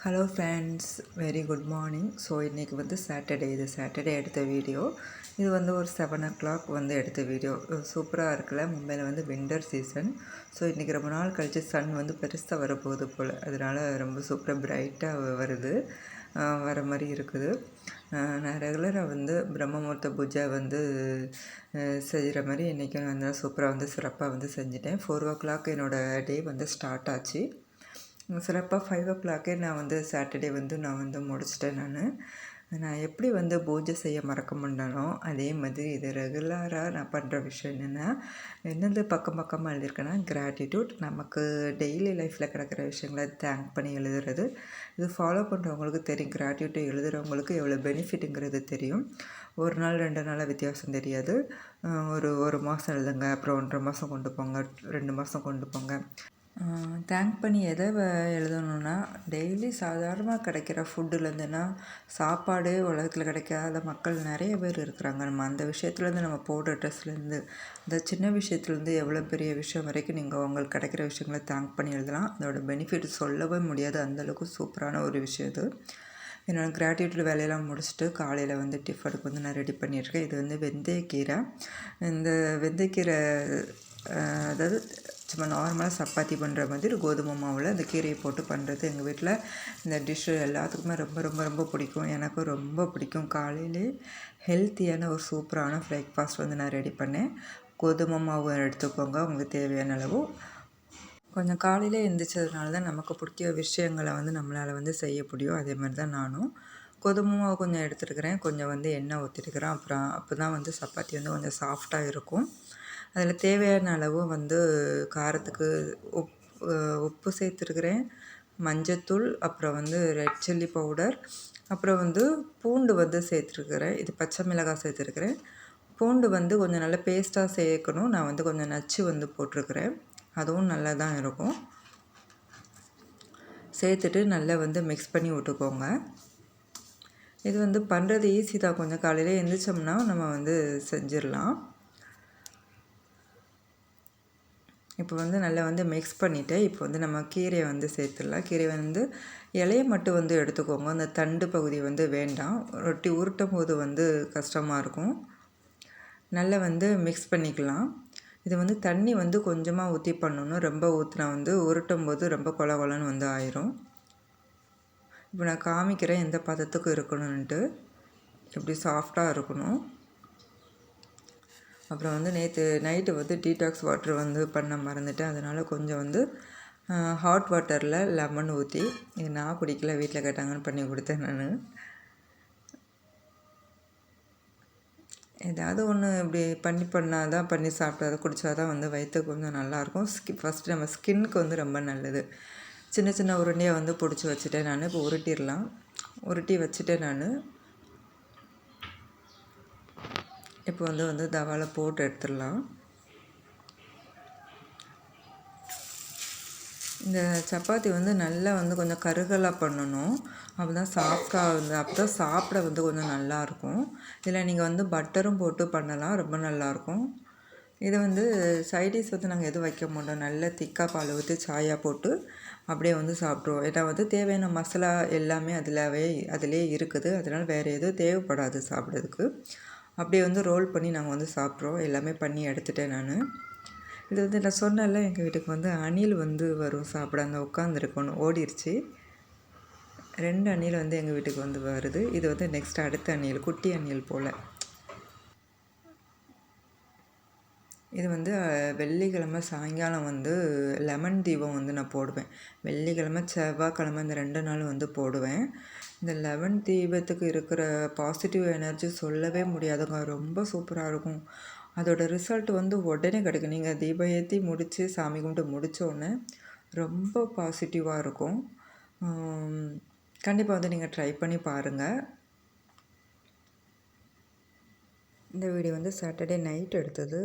Hello friends, very good morning. So இன்றைக்கி வந்து Saturday எடுத்த வீடியோ. இது வந்து ஒரு 7 o'clock வந்து எடுத்த வீடியோ. சூப்பராக இருக்குல்ல. மும்பையில் வந்து வின்டர் சீசன். ஸோ இன்றைக்கி ரொம்ப நாள் கழித்து சன் வந்து பெருசாக வரப்போகுது போல். அதனால் ரொம்ப சூப்பராக பிரைட்டாக வருது, வர மாதிரி இருக்குது. நான் ரெகுலராக வந்து பிரம்ம முகூர்த்த பூஜை வந்து செய்கிற மாதிரி இன்றைக்கும் வந்து சூப்பராக வந்து சிறப்பாக வந்து செஞ்சுட்டேன். 4 o'clock என்னோடய டே வந்து ஸ்டார்ட் ஆச்சு. சிறப்பாக 5 o'clock நான் வந்து சாட்டர்டே வந்து நான் வந்து முடிச்சிட்டேன். நான் எப்படி வந்து பூஜை செய்ய மறக்க மாட்டேனோ அதே மாதிரி இது ரெகுலராக நான் பண்ணுற விஷயம் என்னென்ன பக்கமாக எழுதியிருக்கேன்னா, கிராட்டிடியூட். நமக்கு டெய்லி லைஃப்பில் கிடக்கிற விஷயங்களை தேங்க் பண்ணி எழுதுறது. இது ஃபாலோ பண்ணுறவங்களுக்கு தெரியும். கிராட்டிடியூட் எழுதுகிறவங்களுக்கு எவ்வளோ பெனிஃபிட்டுங்கிறது தெரியும். ஒரு நாள் 2 நாளாக வித்தியாசம் தெரியாது. ஒரு மாதம் எழுதுங்க, அப்புறம் 1.5 மாதம் கொண்டு போங்க, 2 மாதம் கொண்டு போங்க. தேங்க் பண்ணி எதை எழுதணுன்னா, டெய்லி சாதாரணமாக கிடைக்கிற ஃபுட்டுலேருந்துன்னா, சாப்பாடே உலகத்தில் கிடைக்காத மக்கள் நிறைய பேர் இருக்கிறாங்க. நம்ம அந்த விஷயத்துலேருந்து, நம்ம போடுற ட்ரெஸ்லேருந்து, இந்த சின்ன விஷயத்துலேருந்து எவ்வளோ பெரிய விஷயம் வரைக்கும் நீங்கள் உங்களுக்கு கிடைக்கிற விஷயங்களை தேங்க் பண்ணி எழுதலாம். அதோட பெனிஃபிட் சொல்லவே முடியாது, அந்தளவுக்கு சூப்பரான ஒரு விஷயம் இது. என்னோடய கிராட்டிடியூட் வேலையெல்லாம் முடிச்சுட்டு காலையில் வந்து டிஃபனுக்கு வந்து நான் ரெடி பண்ணியிருக்கேன். இது வந்து வெந்தயக்கீரை. இந்த வெந்தயக்கீரை அதாவது சும்மா நார்மலாக சப்பாத்தி பண்ணுற மாதிரி கோதுமை மாவில் அந்த கீரையை போட்டு பண்ணுறது. எங்கள் வீட்டில் இந்த டிஷ்ஷு எல்லாத்துக்குமே ரொம்ப ரொம்ப ரொம்ப பிடிக்கும். எனக்கும் ரொம்ப பிடிக்கும். காலையிலே ஹெல்த்தியான ஒரு சூப்பரான பிரேக்ஃபாஸ்ட் வந்து நான் ரெடி பண்ணேன். கோதுமை மாவு எடுத்துக்கோங்க, உங்களுக்கு தேவையான அளவு. கொஞ்சம் காலையில் எழுந்திரிச்சதுனால தான் நமக்கு பிடிக்கிற விஷயங்களை வந்து நம்மளால் வந்து செய்ய முடியும். அதே மாதிரி தான் நானும் கோதுமை மாவு கொஞ்சம் எடுத்துருக்கிறேன், கொஞ்சம் வந்து எண்ணெய் ஊற்றிருக்கிறேன். அப்போ தான் வந்து சப்பாத்தி வந்து கொஞ்சம் சாஃப்டாக இருக்கும். அதில் தேவையான அளவு வந்து காரத்துக்கு உப்பு சேர்த்துருக்கிறேன், மஞ்சத்தூள், அப்புறம் வந்து ரெட் சில்லி பவுடர், அப்புறம் வந்து பூண்டு வந்து சேர்த்துருக்கிறேன். இது பச்சை மிளகாய் சேர்த்துருக்கிறேன். பூண்டு வந்து கொஞ்சம் நல்லா பேஸ்ட்டாக சேர்க்கணும். நான் வந்து கொஞ்சம் நச்சு வந்து போட்டிருக்கிறேன், அதுவும் நல்லா தான் இருக்கும். சேர்த்துட்டு நல்லா வந்து மிக்ஸ் பண்ணி விட்டுக்கோங்க. இது வந்து பண்ணுறது ஈஸி தான். கொஞ்சம் காலையில் எழுந்திரிச்சோம்னா நம்ம வந்து செஞ்சிடலாம். இப்போ வந்து நல்லா வந்து மிக்ஸ் பண்ணிவிட்டு, இப்போ வந்து நம்ம கீரையை வந்து சேர்த்துடலாம். கீரை வந்து இலையை மட்டும் வந்து எடுத்துக்கோங்க, அந்த தண்டு பகுதி வந்து வேண்டாம். ரொட்டி உருட்டும் போது வந்து கஷ்டமாக இருக்கும். நல்லா வந்து மிக்ஸ் பண்ணிக்கலாம். இது வந்து தண்ணி வந்து கொஞ்சமாக ஊற்றி பண்ணணும். ரொம்ப ஊற்றினா வந்து உருட்டும் போது ரொம்ப கொல கொலன்னு வந்து ஆயிரும். இப்போ நான் காமிக்கிறேன் எந்த பதத்துக்கு இருக்கணும்ன்ட்டு. எப்படி சாஃப்டாக இருக்கணும். அப்புறம் வந்து நேற்று நைட்டு வந்து டீடாக்ஸ் வாட்டர் வந்து பண்ண மறந்துட்டேன். அதனால் கொஞ்சம் வந்து ஹாட் வாட்டரில் லெமன் ஊற்றி, இது நான் குடிக்கல, வீட்டில் கேட்டாங்கன்னு பண்ணி கொடுத்தேன். ஏதாவது ஒன்று இப்படி பண்ணால் தான், பண்ணி சாப்பிட்டா தான், குடித்தா தான் வந்து வயிற்றுக்கு கொஞ்சம் நல்லாயிருக்கும். ஃபஸ்ட்டு நம்ம ஸ்கின்னுக்கு வந்து ரொம்ப நல்லது. சின்ன சின்ன உருண்டையாக வந்து பிடிச்சி வச்சுட்டேன் நான். இப்போ உருட்டி வச்சுட்டேன் நான். இப்போ வந்து தவாவில் போட்டு எடுத்துடலாம். இந்த சப்பாத்தி வந்து நல்லா வந்து கொஞ்சம் கருகலாக பண்ணணும். அப்போ தான் சாஃப்டாக வந்து, அப்போ தான் சாப்பிட வந்து கொஞ்சம் நல்லாயிருக்கும். இதில் நீங்கள் வந்து பட்டரும் போட்டு பண்ணலாம், ரொம்ப நல்லாயிருக்கும். இதை வந்து சைடிஷ் வந்து நாங்கள் எதுவும் வைக்க மாட்டோம். நல்லா திக்காக பால் ஊற்றி சாயா போட்டு அப்படியே வந்து சாப்பிட்ருவோம். ஏன்னா வந்து தேவையான மசாலா எல்லாமே அதிலே இருக்குது. அதனால் வேறு எதுவும் தேவைப்படாது சாப்பிட்றதுக்கு. அப்படியே வந்து ரோல் பண்ணி நாங்கள் வந்து சாப்பிட்ருவோம். எல்லாமே பண்ணி எடுத்துட்டேன் நான். இது வந்து நான் சொன்னேன்ல, எங்கள் வீட்டுக்கு வந்து அணில் வந்து வரும் சாப்பிட. அங்கே உட்காந்துருக்கணும், ஓடிடுச்சு. 2 அணில் வந்து எங்கள் வீட்டுக்கு வந்து வருது. இது வந்து நெக்ஸ்ட் அடுத்த அணில், குட்டி அணில் போல். இது வந்து வெள்ளிக்கிழமை சாயங்காலம் வந்து லெமன் தீபம் வந்து நான் போடுவேன். வெள்ளிக்கிழமை, செவ்வாய்க்கிழமை இந்த 2 நாள் வந்து போடுவேன். இந்த லெமன் தீபத்துக்கு இருக்கிற பாசிட்டிவ் எனர்ஜி சொல்லவே முடியாதுங்க. ரொம்ப சூப்பராக இருக்கும். அதோட ரிசல்ட் வந்து உடனே கிடைக்கும். நீங்கள் தீபம் ஏற்றி முடித்து சாமி கும்பிட்டு முடித்தோடனே ரொம்ப பாசிட்டிவாக இருக்கும். கண்டிப்பாக வந்து நீங்கள் ட்ரை பண்ணி பாருங்கள். இந்த வீடியோ வந்து சாட்டர்டே நைட் எடுத்தது.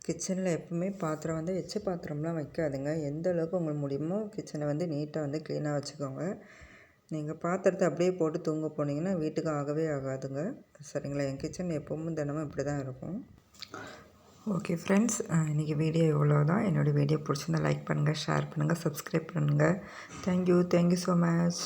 கிச்சனில் எப்பவுமே பாத்திரம் வந்து எச்ச பாத்திரம்லாம் வைக்காதுங்க. எந்த அளவுக்கு உங்களுக்கு முடியுமோ கிச்சனை வந்து நீட்டாக வந்து க்ளீனாக வச்சுக்கோங்க. நீங்கள் பாத்திரத்தை அப்படியே போட்டு தூங்க போனீங்கன்னா வீட்டுக்கு ஆகவே ஆகாதுங்க. சரிங்களா? என் கிச்சன் எப்பவும் தினமும் இப்படி தான் இருக்கும். ஓகே ஃப்ரெண்ட்ஸ், இன்றைக்கி வீடியோ இவ்வளோ தான். என்னோடய வீடியோ பிடிச்சிருந்தா லைக் பண்ணுங்கள், ஷேர் பண்ணுங்கள், சப்ஸ்கிரைப் பண்ணுங்கள். Thank you so much.